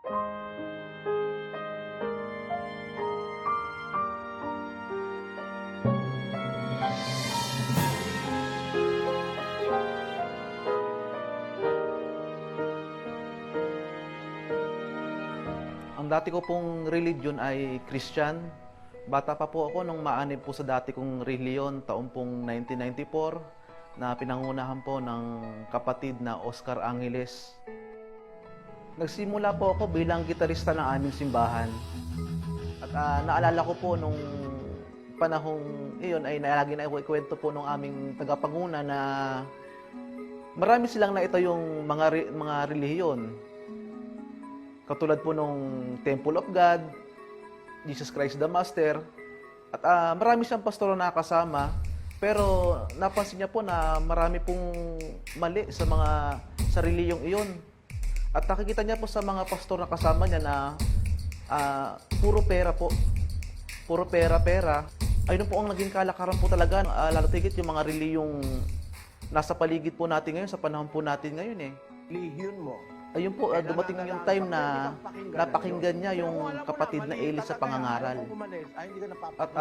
Ang dati ko pong religion ay Christian. Bata pa po ako nung maanib po sa dati kong reliyon taong pong 1994 na pinangunahan po ng kapatid na Oscar Angeles. Nagsimula po ako bilang gitarista ng aming simbahan. At naalala ko po nung panahong iyon ay lagi na ikwento po nung aming tagapanguna na marami silang naitayong mga relihiyon. Katulad po nung Temple of God, Jesus Christ the Master, at marami siyang pastor na nakasama, pero napansin niya po na marami pong mali sa mga sa reliyong iyon. At nakikita niya po sa mga pastor na kasama niya na puro pera po. Puro pera. Ayun po ang naging kalakaran po talaga. Lalo tigit yung mga reliyong nasa paligid po natin ngayon, sa panahon po natin ngayon eh. Relihiyon mo. Ayun po, dumating yung time na napakinggan niya yung kapatid na Eli sa pangangaral. At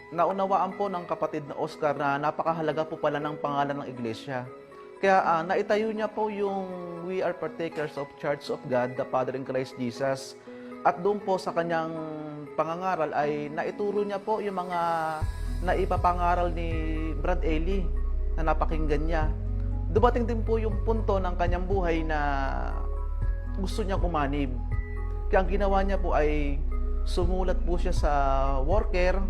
naunawaan po ng kapatid na Oscar na napakahalaga po pala ng pangalan ng iglesia. Kaya naitayo niya po yung We Are Partakers of Church of God, the Father in Christ Jesus. At doon po sa kanyang pangangaral ay naituro niya po yung mga naipapangaral ni Brad Eli na napakinggan niya. Dumating din po yung punto ng kanyang buhay na gusto niyang umanib. Kaya ang ginawa niya po ay sumulat po siya sa worker.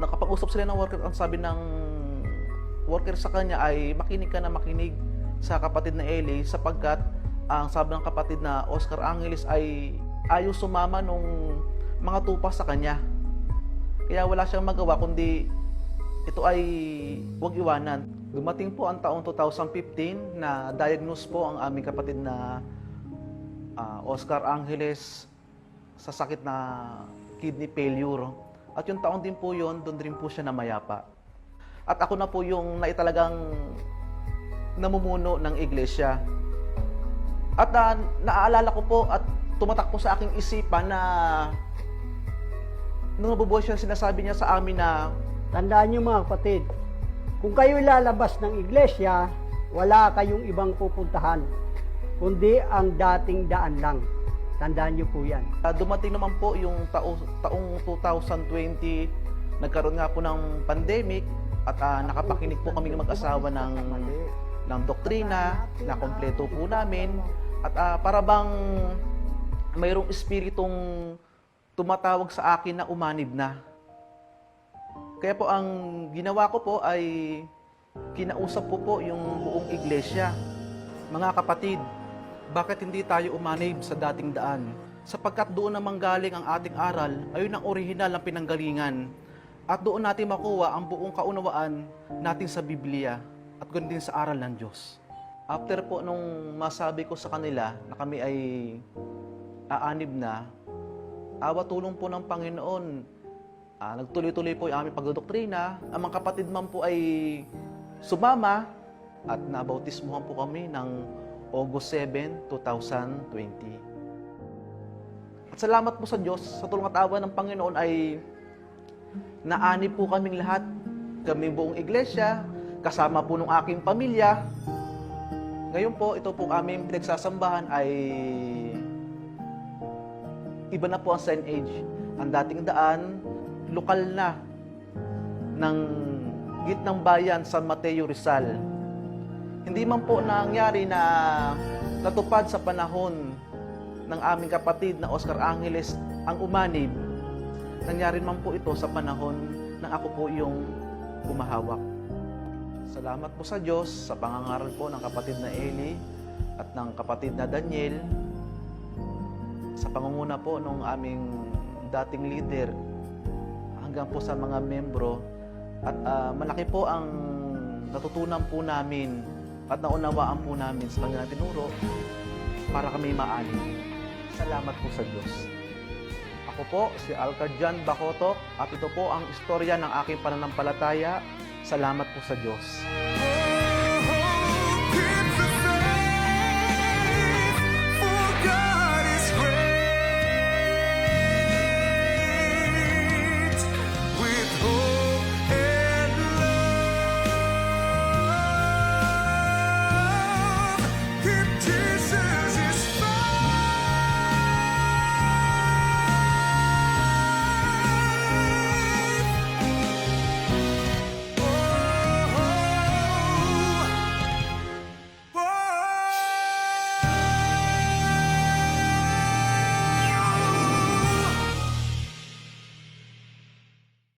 Nakapag-usap sila ng worker, ang sabi ng worker sa kanya ay makinig ka na makinig sa kapatid na Eli sapagkat ang sabi ng kapatid na Oscar Angeles ay ayaw sumama nung mga tupa sa kanya. Kaya wala siyang magawa kundi ito ay huwag iwanan. Dumating po ang taong 2015 na diagnose po ang aming kapatid na Oscar Angeles sa sakit na kidney failure. At yung taon din po yun, doon din po siya namayapa. At ako na po yung naitalagang namumuno ng iglesia. At naaalala ko po at tumatak po sa aking isipan na nung nabubuhay siya, sinasabi niya sa amin na tandaan niyo mga kapatid, kung kayo lalabas ng iglesia, wala kayong ibang pupuntahan, kundi ang dating daan lang. Tandaan niyo po yan. Dumating naman po yung taong 2020, nagkaroon nga po ng pandemic at nakapakinig po kami mag-asawa ng doktrina na kompleto po namin. At para bang mayroong espiritong tumatawag sa akin na umanib na. Kaya po ang ginawa ko po ay kinausap po yung buong iglesia. Mga kapatid, bakit hindi tayo umanib sa dating daan? Sapagkat doon naman galing ang ating aral, ayun ang orihinal ng pinanggalingan. At doon natin makuha ang buong kaunawaan natin sa Biblia at ganoon din sa aral ng Diyos. After po nung masabi ko sa kanila na kami ay aanib na, awa tulong po ng Panginoon, nagtuloy-tuloy po yung aming pagdodoktrina. Ang mga kapatid man po ay sumama at nabautismuhan po kami ng August 7, 2020. At salamat po sa Diyos, sa tulong at awa ng Panginoon ay naanib po kaming lahat. Kaming buong iglesia, kasama po ng aking pamilya. Ngayon po, ito po aming pinagsasambahan ay iba na po ang signage. Ang dating daan, lokal na ng gitnang bayan San Mateo, Rizal. Hindi man po nangyari na natupad sa panahon ng aming kapatid na Oscar Angeles ang umanib. Nangyari man po ito sa panahon ng ako po yung humahawak. Salamat po sa Diyos sa pangangaral po ng kapatid na Eli at ng kapatid na Daniel, sa pangunguna po ng aming dating leader hanggang po sa mga membro. At malaki po ang natutunan po namin at naunawaan po namin sa kanilang tinuro para kami maani. Salamat po sa Diyos. Ako po si Alcar John Bacoto at ito po ang istorya ng aking pananampalataya. Salamat po sa Diyos.